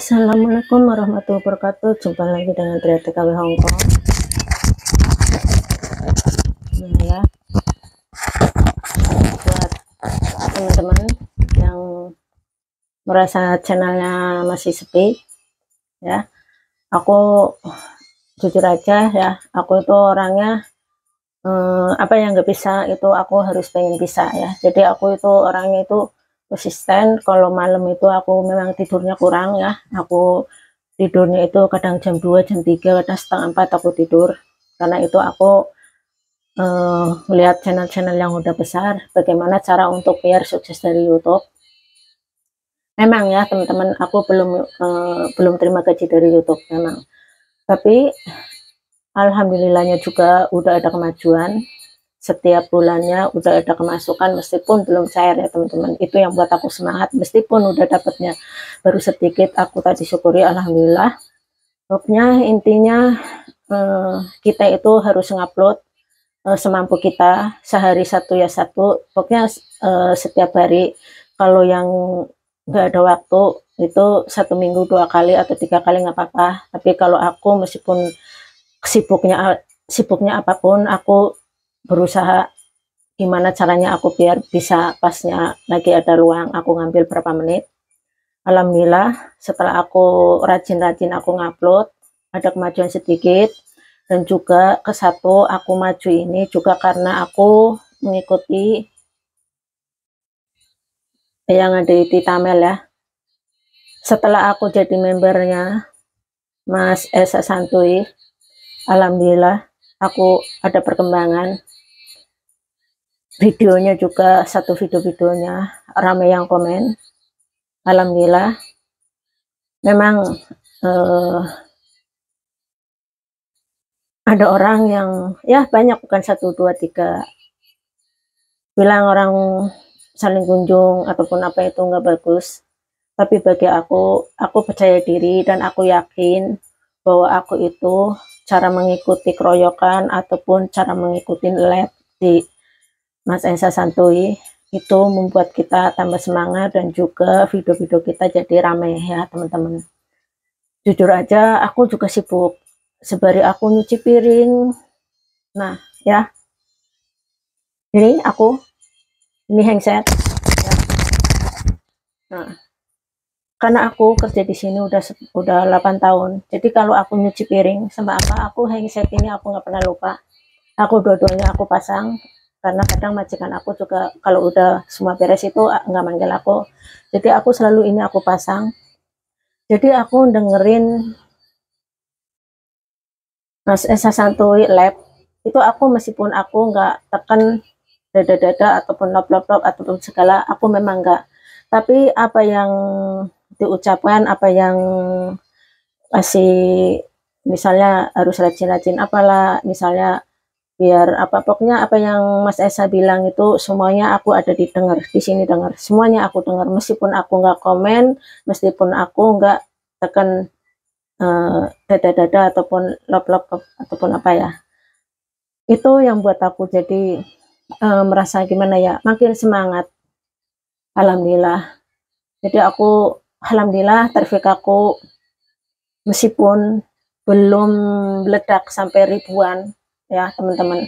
Assalamualaikum warahmatullahi wabarakatuh. Jumpa lagi dengan Tria TKW Hongkong. Nah ya, buat teman-teman yang merasa channelnya masih sepi ya, aku jujur aja ya, aku itu orangnya apa yang nggak bisa itu aku harus pengen bisa ya. Jadi aku itu orangnya itu konsisten. Kalau malam itu aku memang tidurnya kurang ya, aku tidurnya itu kadang jam 2 jam 3 kadang setengah 4 aku tidur, karena itu aku melihat channel-channel yang udah besar bagaimana cara untuk biar sukses dari YouTube. Memang ya teman-teman, aku belum terima gaji dari YouTube memang, tapi alhamdulillahnya juga udah ada kemajuan. Setiap bulannya udah ada kemasukan meskipun belum cair ya teman-teman. Itu yang buat aku semangat, meskipun udah dapatnya baru sedikit, aku tadi syukuri alhamdulillah. Pokoknya intinya kita itu harus ngupload semampu kita, sehari satu ya satu, pokoknya setiap hari. Kalau yang nggak ada waktu itu 1 minggu 2 kali atau 3 kali nggak apa-apa, tapi kalau aku meskipun sibuknya apapun, aku berusaha gimana caranya aku biar bisa pasnya lagi ada luang aku ngambil berapa menit. Alhamdulillah setelah aku rajin-rajin aku ngupload, ada kemajuan sedikit. Dan juga ke satu aku maju ini juga karena aku mengikuti yang ada di Tamel ya. Setelah aku jadi membernya Mas Esa Santuy, alhamdulillah aku ada perkembangan. Videonya juga, satu video-videonya ramai yang komen. Alhamdulillah. Memang ada orang yang ya banyak, bukan 1 2 3, bilang orang saling kunjung ataupun apa itu nggak bagus. Tapi bagi aku percaya diri dan aku yakin bahwa aku itu cara mengikuti keroyokan ataupun cara mengikuti live di Mas Esa Santuy itu membuat kita tambah semangat dan juga video-video kita jadi ramai ya teman-teman. Jujur aja aku juga sibuk, sebari aku nyuci piring. Nah ya, ini handset ya. Nah, karena aku kerja di sini udah 8 tahun, jadi kalau aku nyuci piring sama apa, aku handset ini aku nggak pernah lupa. Aku dua-duanya aku pasang, karena kadang majikan aku juga kalau udah semua beres itu nggak manggil aku, jadi aku selalu ini aku pasang. Jadi aku dengerin Mas Esa Santuy live itu, aku meskipun aku nggak tekan dada-dada ataupun lop-lop ataupun segala, aku memang nggak, tapi apa yang diucapkan, apa yang masih, misalnya harus rajin-rajin apalah, misalnya biar apa, pokoknya apa yang Mas Esa bilang itu semuanya aku ada didengar di sini, dengar semuanya, aku dengar meskipun aku nggak komen, meskipun aku nggak tekan dada-dada ataupun lop-lop ataupun apa ya. Itu yang buat aku jadi merasa gimana ya, makin semangat. Alhamdulillah. Jadi aku alhamdulillah traffic aku meskipun belum meledak sampai ribuan ya teman-teman,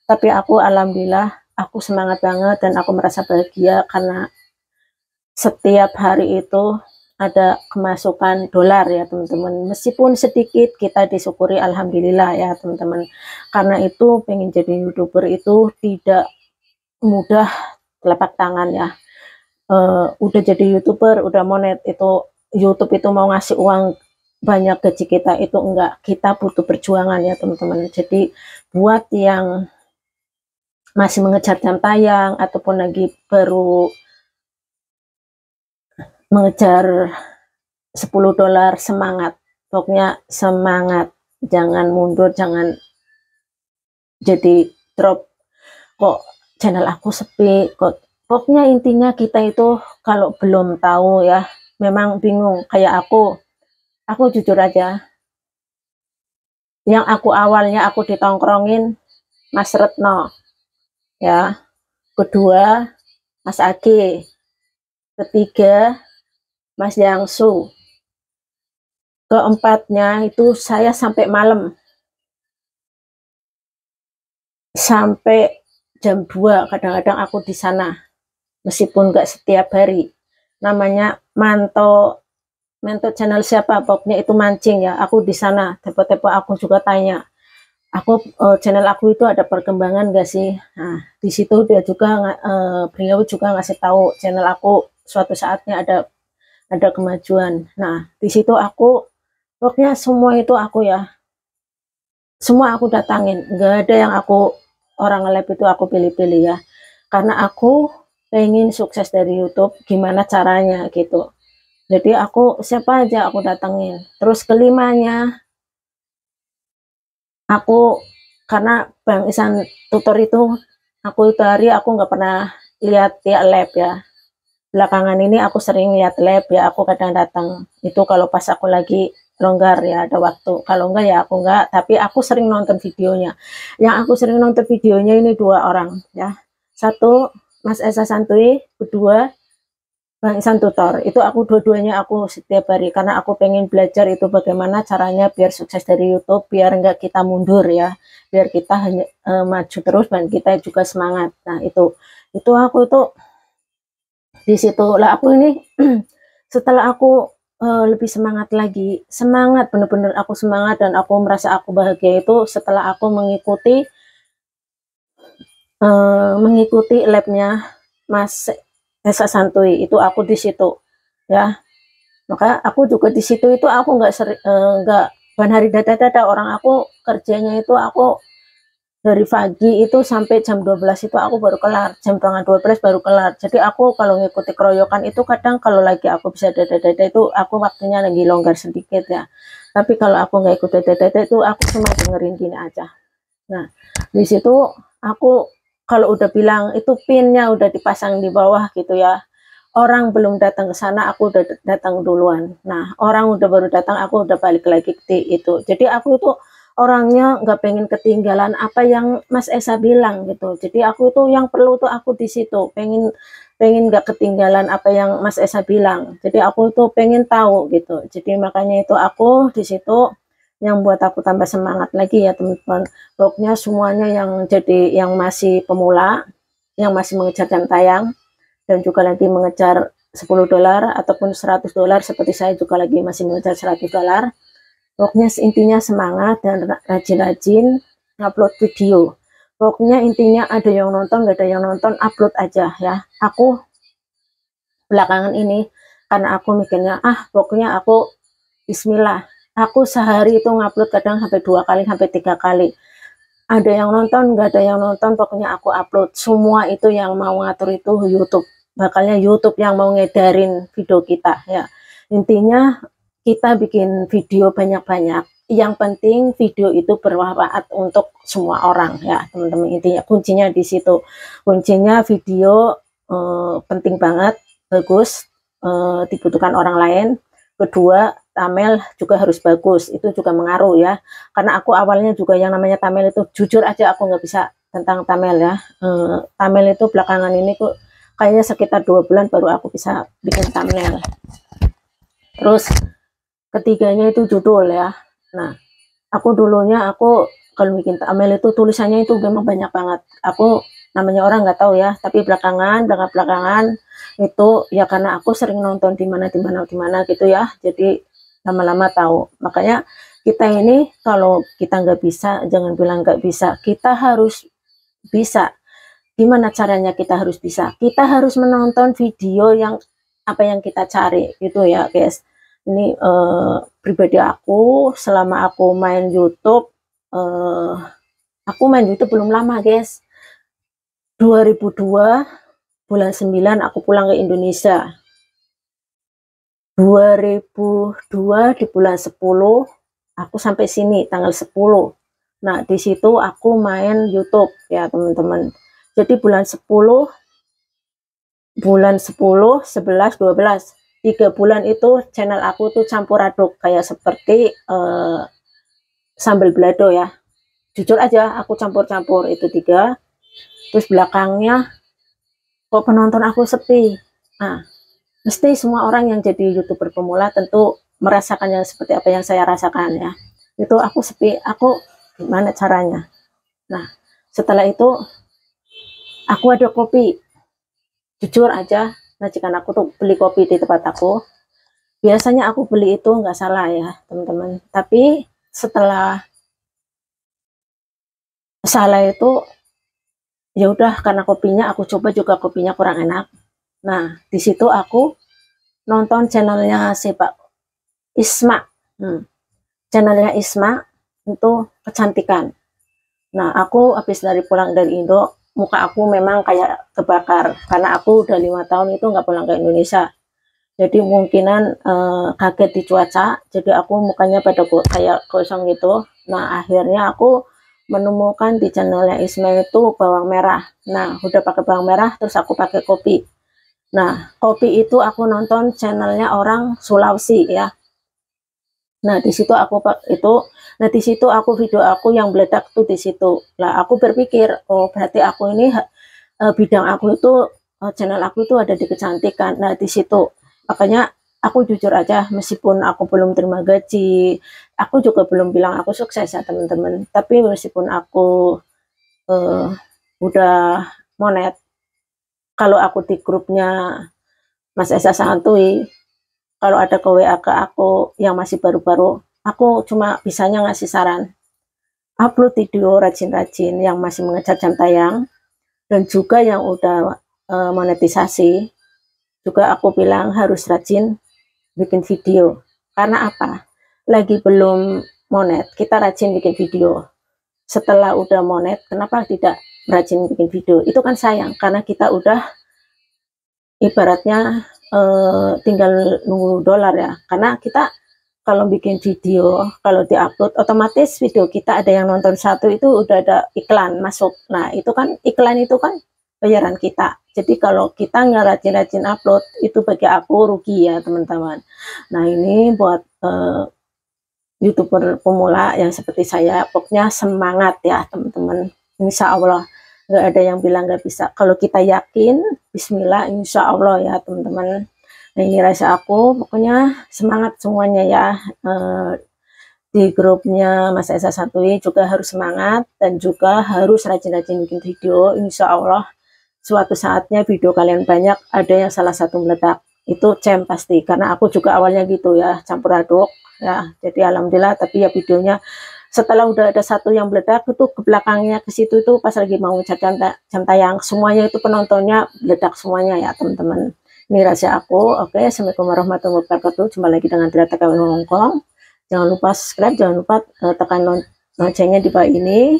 tapi aku alhamdulillah aku semangat banget dan aku merasa bahagia karena setiap hari itu ada kemasukan dolar ya teman-teman, meskipun sedikit kita disyukuri alhamdulillah ya teman-teman. Karena itu pengen jadi YouTuber itu tidak mudah, telapak tangan ya. Udah jadi YouTuber, udah monet itu, YouTube itu mau ngasih uang banyak gaji kita itu enggak, kita butuh perjuangan ya teman-teman. Jadi buat yang masih mengejar jam tayang ataupun lagi baru mengejar 10 dolar, semangat, pokoknya semangat, jangan mundur, jangan jadi drop, kok channel aku sepi, kok, pokoknya intinya kita itu kalau belum tahu ya, memang bingung. Kayak aku jujur aja, yang aku awalnya aku ditongkrongin Mas Retno ya, kedua Mas Agi, ketiga Mas Yangsu, keempatnya itu saya sampai malam, sampai jam 2 kadang-kadang aku di sana, meskipun nggak setiap hari. Namanya mantau channel siapa, pokoknya itu mancing ya, aku di sana tipe-tipe aku juga tanya, aku channel aku itu ada perkembangan gak sih. Nah di situ dia juga beliau juga ngasih tahu channel aku suatu saatnya ada kemajuan. Nah di situ aku pokoknya semua itu aku ya, semua aku datangin, nggak ada yang aku orang nge-live itu aku pilih-pilih ya, karena aku pengen sukses dari YouTube gimana caranya gitu. Jadi aku siapa aja aku datengin. Terus kelimanya aku, karena Bang Isan tutor itu, aku itu hari aku nggak pernah lihat dia lab ya. Belakangan ini aku sering lihat lab ya, aku kadang datang. Itu kalau pas aku lagi longgar ya, ada waktu. Kalau enggak ya aku enggak, tapi aku sering nonton videonya. Yang aku sering nonton videonya ini 2 orang ya. Satu Mas Esa Santuy, kedua Bang Isan tutor. Itu aku dua-duanya aku setiap hari, karena aku pengen belajar itu bagaimana caranya biar sukses dari YouTube, biar enggak kita mundur ya, biar kita hanya maju terus dan kita juga semangat. Nah itu aku itu di situ lah aku ini setelah aku lebih semangat lagi, semangat bener-bener aku semangat dan aku merasa aku bahagia itu setelah aku mengikuti labnya Mas Esa Santuy. Itu aku di situ ya, maka aku juga di situ itu aku nggak ban hari dada-dada, orang aku kerjanya itu aku dari pagi itu sampai jam 12 itu aku baru kelar, jam setengah 12 baru kelar. Jadi aku kalau ngikuti keroyokan itu kadang kalau lagi aku bisa dada-dada itu aku waktunya lagi longgar sedikit ya, tapi kalau aku nggak ikut dada-dada itu aku cuma dengerin gini aja. Nah di situ aku kalau udah bilang itu pinnya udah dipasang di bawah gitu ya, orang belum datang ke sana aku udah datang duluan. Nah orang udah baru datang aku udah balik lagi ke itu. Jadi aku itu orangnya nggak pengen ketinggalan apa yang Mas Esa bilang gitu. Jadi aku itu yang perlu tuh aku di situ pengen pengen nggak ketinggalan apa yang Mas Esa bilang. Jadi aku itu pengen tahu gitu. Jadi makanya itu aku di situ yang buat aku tambah semangat lagi ya teman-teman. Pokoknya semuanya yang jadi yang masih pemula, yang masih mengejar jam tayang, dan juga lagi mengejar $10 ataupun $100, seperti saya juga lagi masih mengejar $100. Pokoknya intinya semangat dan rajin-rajin upload video. Pokoknya intinya ada yang nonton, gak ada yang nonton, upload aja ya. Aku belakangan ini karena aku mikirnya pokoknya aku bismillah, aku sehari itu ngupload kadang sampai 2 kali sampai 3 kali. Ada yang nonton, nggak ada yang nonton, pokoknya aku upload. Semua itu yang mau ngatur itu YouTube. Bakalnya YouTube yang mau ngedarin video kita ya. Intinya kita bikin video banyak-banyak. Yang penting video itu bermanfaat untuk semua orang ya teman-teman. Intinya kuncinya di situ. Kuncinya video penting banget, bagus, dibutuhkan orang lain. Kedua, thumbnail juga harus bagus, itu juga mengaruh ya, karena aku awalnya juga yang namanya thumbnail itu jujur aja aku nggak bisa tentang thumbnail ya. Thumbnail itu belakangan ini kok kayaknya sekitar 2 bulan baru aku bisa bikin thumbnail. Terus ketiganya itu judul ya. Nah aku dulunya aku kalau bikin thumbnail itu tulisannya itu memang banyak banget, aku namanya orang nggak tahu ya, tapi belakangan itu ya karena aku sering nonton di mana gitu ya, jadi lama-lama tahu. Makanya kita ini kalau kita nggak bisa jangan bilang nggak bisa, kita harus bisa. Gimana caranya kita harus bisa? Kita harus menonton video yang apa yang kita cari gitu ya guys. Ini pribadi aku selama aku main YouTube, aku main YouTube belum lama guys, 2002 bulan 9 aku pulang ke Indonesia. 2002 di bulan 10 aku sampai sini tanggal 10. Nah di situ aku main YouTube ya teman-teman. Jadi bulan 10, 11, 12, 3 bulan itu channel aku tuh campur aduk kayak seperti sambal balado ya. Jujur aja aku campur-campur itu 3. Terus belakangnya kok penonton aku sepi. Nah mesti semua orang yang jadi YouTuber pemula tentu merasakan yang seperti apa yang saya rasakan ya. Itu aku sepi, aku gimana caranya. Nah, setelah itu aku ada kopi. Jujur aja, majikan aku tuh beli kopi di tempat aku. Biasanya aku beli itu nggak salah ya, teman-teman. Tapi setelah salah itu, ya udah karena kopinya aku coba juga kopinya kurang enak. Nah, di situ aku nonton channelnya si Pak Isma. Channelnya Isma itu kecantikan. Nah, aku habis dari pulang dari Indo, muka aku memang kayak kebakar karena aku udah 5 tahun itu nggak pulang ke Indonesia. Jadi kemungkinan kaget di cuaca, jadi aku mukanya pada kayak gosong gitu. Nah, akhirnya aku menemukan di channelnya Isma itu bawang merah. Nah, udah pakai bawang merah, terus aku pakai kopi. Nah, kopi itu aku nonton channelnya orang Sulawesi ya. Nah, di situ aku itu, nah di situ aku video aku yang meledak tuh di situ. Lah, aku berpikir, oh berarti aku ini bidang aku itu channel aku itu ada di kecantikan. Nah, di situ makanya aku jujur aja, meskipun aku belum terima gaji, aku juga belum bilang aku sukses ya teman-teman. Tapi meskipun aku udah monet, kalau aku di grupnya Mas Esa Santuy, kalau ada ke WA ke aku yang masih baru-baru, aku cuma bisanya ngasih saran, upload video rajin-rajin yang masih mengejar jam tayang, dan juga yang udah monetisasi, juga aku bilang harus rajin bikin video. Karena apa? Lagi belum monet, kita rajin bikin video. Setelah udah monet, kenapa tidak rajin bikin video? Itu kan sayang, karena kita udah ibaratnya tinggal nunggu dolar ya. Karena kita kalau bikin video, kalau diupload, otomatis video kita ada yang nonton satu itu udah ada iklan masuk. Nah, itu kan iklan itu kan bayaran kita. Jadi kalau kita nggak rajin-rajin upload, itu bagi aku rugi ya teman-teman. Nah, ini buat YouTuber pemula yang seperti saya, pokoknya semangat ya teman-teman. Insya Allah nggak ada yang bilang nggak bisa. Kalau kita yakin, Bismillah, Insya Allah ya teman-teman. Nah, ini rasa aku, pokoknya semangat semuanya ya. Di grupnya Mas Esa Santuy juga harus semangat dan juga harus rajin-rajin bikin video. Insya Allah suatu saatnya video kalian banyak, ada yang salah satu meledak. Itu cem pasti, karena aku juga awalnya gitu ya, campur aduk ya. Jadi alhamdulillah, tapi ya videonya setelah udah ada satu yang meledak, itu ke belakangnya ke situ itu pas lagi mau jam tayang, semuanya itu penontonnya meledak semuanya ya teman-teman. Ini rahasia aku. Oke, assalamualaikum warahmatullahi wabarakatuh. Jumpa lagi dengan Tirta KW Hongkong. Jangan lupa subscribe, jangan lupa tekan loncengnya di bawah ini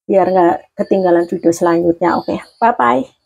biar nggak ketinggalan video selanjutnya. Oke, bye bye.